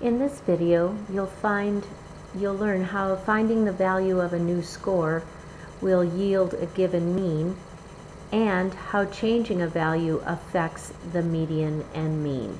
In this video, you'll learn how finding the value of a new score will yield a given mean, and how changing a value affects the median and mean.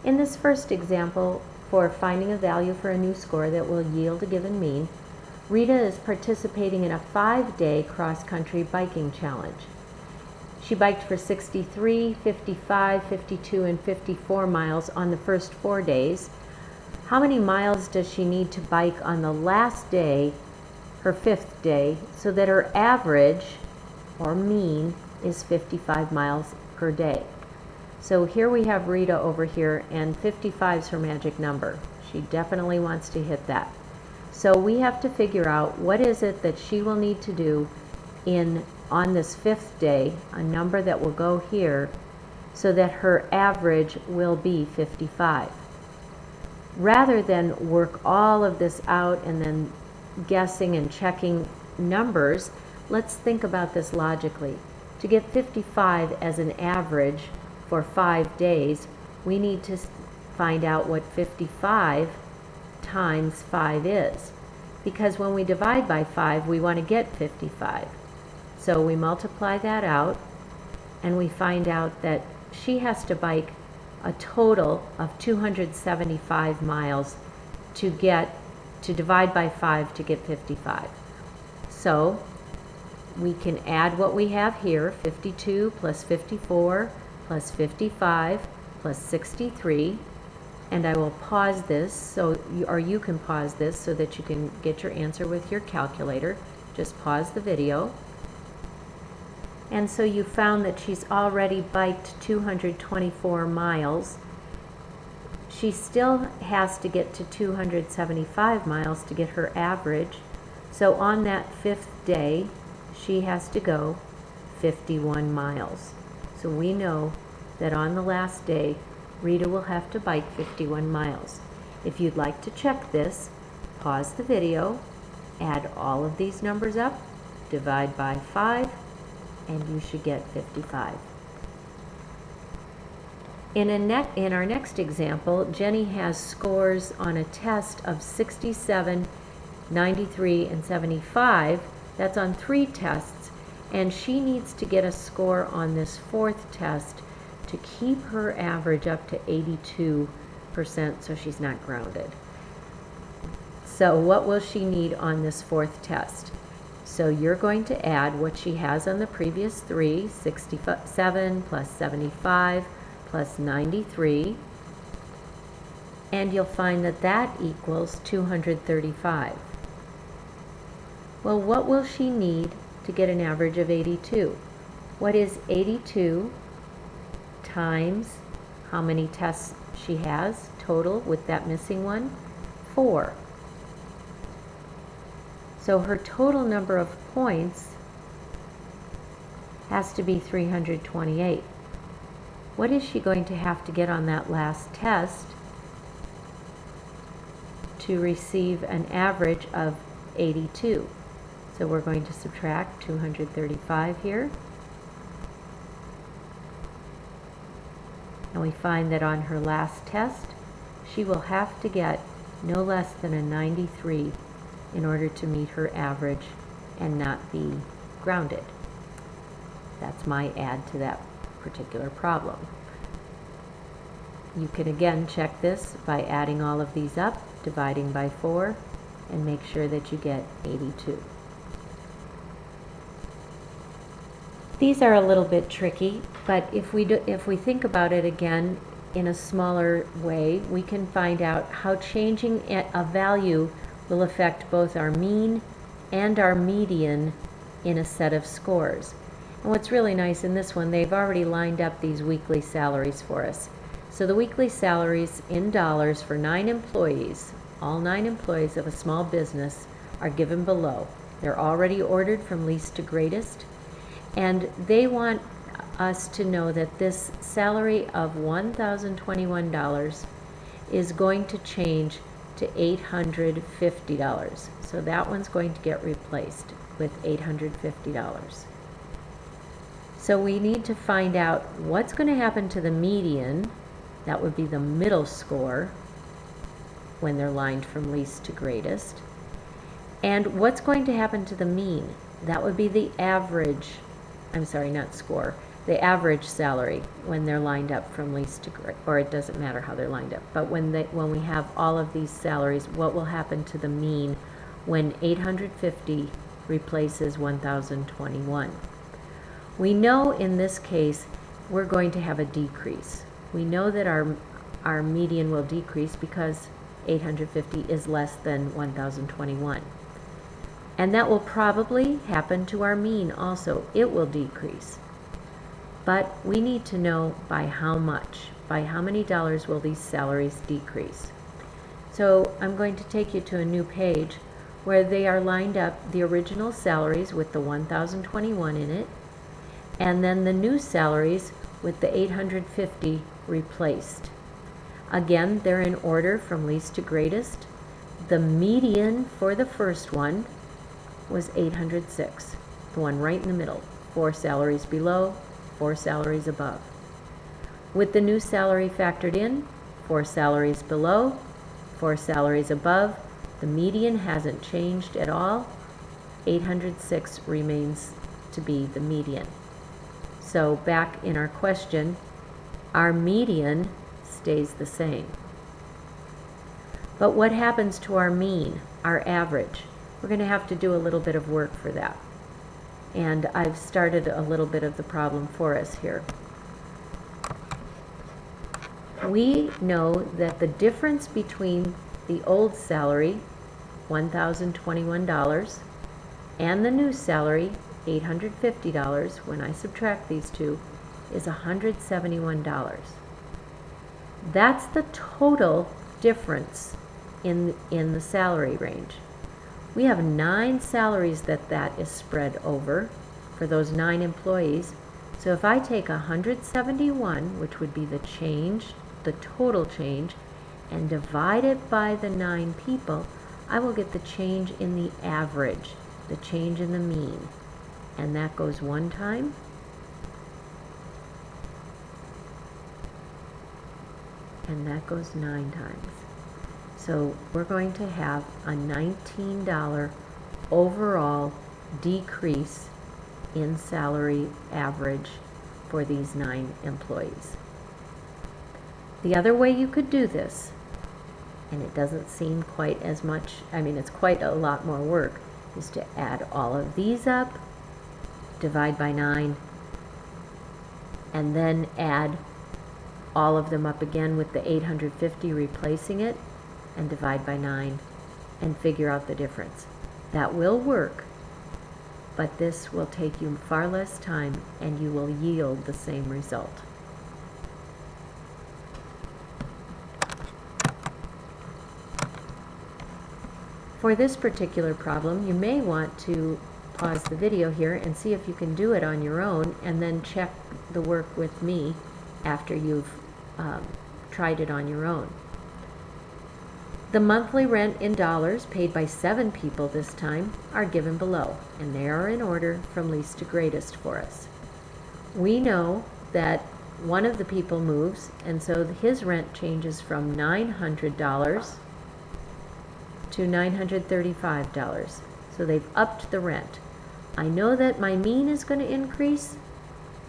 In this first example, for finding a value for a new score that will yield a given mean, Rita is participating in a 5-day cross-country biking challenge. She biked for 63, 55, 52, and 54 miles on the first 4 days. How many miles does she need to bike on the last day, her 5th day, so that her average, or mean, is 55 miles per day? So here we have Rita over here, and 55 is her magic number. She definitely wants to hit that. So we have to figure out what is it that she will need to do on this 5th day, a number that will go here, so that her average will be 55. Rather than work all of this out and then guessing and checking numbers, let's think about this logically. To get 55 as an average for 5 days, we need to find out what 55 times 5 is. Because when we divide by 5, we want to get 55. So we multiply that out, and we find out that she has to bike a total of 275 miles to divide by 5 to get 55. So we can add what we have here, 52 plus 54 plus 55 plus 63, and I will pause this, or you can pause this so that you can get your answer with your calculator. Just pause the video. And so you found that she's already biked 224 miles. She still has to get to 275 miles to get her average. So on that 5th day, she has to go 51 miles. So we know that on the last day, Rita will have to bike 51 miles. If you'd like to check this, pause the video, add all of these numbers up, divide by 5, and you should get 55. In our next example, Jenny has scores on a test of 67, 93, and 75. That's on 3 tests, and she needs to get a score on this 4th test to keep her average up to 82% so she's not grounded. So what will she need on this 4th test? So you're going to add what she has on the previous 3, 67 plus 75 plus 93, and you'll find that that equals 235. Well, what will she need to get an average of 82? What is 82 times how many tests she has total with that missing one? 4. So her total number of points has to be 328. What is she going to have to get on that last test to receive an average of 82? So we're going to subtract 235 here. And we find that on her last test, she will have to get no less than a 93 in order to meet her average and not be grounded. That's my add to that particular problem. You can again check this by adding all of these up, dividing by 4, and make sure that you get 82. These are a little bit tricky, but if we think about it again in a smaller way, we can find out how changing a value will affect both our mean and our median in a set of scores. And what's really nice in this one, they've already lined up these weekly salaries for us. So the weekly salaries in dollars for 9 employees, all 9 employees of a small business, are given below. They're already ordered from least to greatest, and they want us to know that this salary of $1,021 is going to change to $850. So that one's going to get replaced with $850. So we need to find out what's going to happen to the median, that would be the middle score, when they're lined from least to greatest, and what's going to happen to the mean, that would be the average, I'm sorry, not score, the average salary when they're lined up from least to greatest, or it doesn't matter how they're lined up, but when we have all of these salaries, what will happen to the mean when 850 replaces 1021. We know in this case we're going to have a decrease. We know that our median will decrease because 850 is less than 1021. And that will probably happen to our mean also. It will decrease. But we need to know by how much. By how many dollars will these salaries decrease? So I'm going to take you to a new page where they are lined up, the original salaries with the 1021 in it, and then the new salaries with the 850 replaced. Again, they're in order from least to greatest. The median for the first one was 806, the one right in the middle, 4 salaries below, 4 salaries above. With the new salary factored in, 4 salaries below, 4 salaries above, the median hasn't changed at all. 806 remains to be the median. So back in our question, our median stays the same. But what happens to our mean, our average? We're going to have to do a little bit of work for that. And I've started a little bit of the problem for us here. We know that the difference between the old salary, $1,021, and the new salary, $850, when I subtract these two, is $171. That's the total difference in the salary range. We have 9 salaries that is spread over for those 9 employees. So if I take 171, which would be the change, the total change, and divide it by the 9 people, I will get the change in the average, the change in the mean. And that goes 1 time. And that goes 9 times. So we're going to have a $19 overall decrease in salary average for these 9 employees. The other way you could do this, and it doesn't seem quite as much, I mean it's quite a lot more work, is to add all of these up, divide by 9, and then add all of them up again with the 850 replacing it, and divide by 9 and figure out the difference. That will work, but this will take you far less time and you will yield the same result. For this particular problem, you may want to pause the video here and see if you can do it on your own, and then check the work with me after you've tried it on your own. The monthly rent in dollars paid by 7 people this time are given below, and they are in order from least to greatest for us. We know that one of the people moves, and so his rent changes from $900 to $935. So they've upped the rent. I know that my mean is going to increase,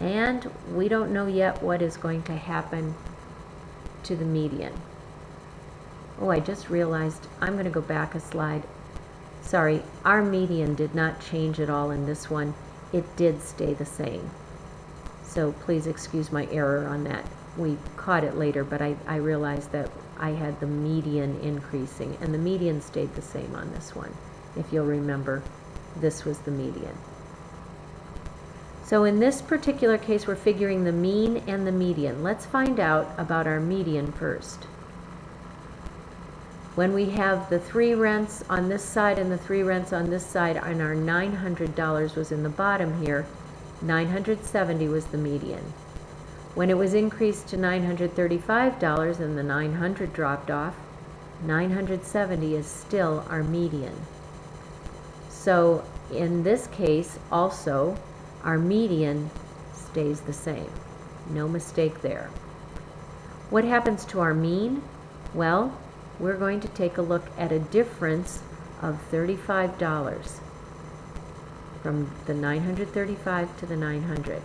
and we don't know yet what is going to happen to the median. Oh, I just realized I'm going to go back a slide. Sorry, our median did not change at all in this one. It did stay the same. So please excuse my error on that. We caught it later, but I realized that I had the median increasing, and the median stayed the same on this one. If you'll remember, this was the median. So in this particular case, we're figuring the mean and the median. Let's find out about our median first. When we have the 3 rents on this side and the 3 rents on this side, and our $900 was in the bottom here, 970 was the median. When it was increased to $935 and the 900 dropped off, 970 is still our median. So in this case also, our median stays the same. No mistake there. What happens to our mean? Well, we're going to take a look at a difference of $35 from the 935 to the 900.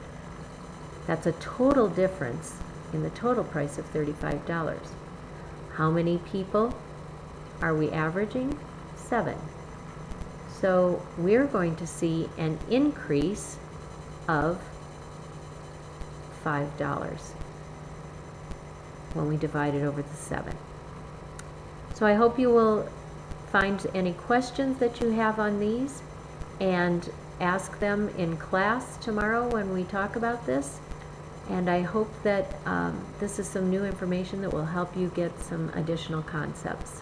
That's a total difference in the total price of $35. How many people are we averaging? 7. So we're going to see an increase of $5 when we divide it over the 7. So I hope you will find any questions that you have on these and ask them in class tomorrow when we talk about this. And I hope that this is some new information that will help you get some additional concepts.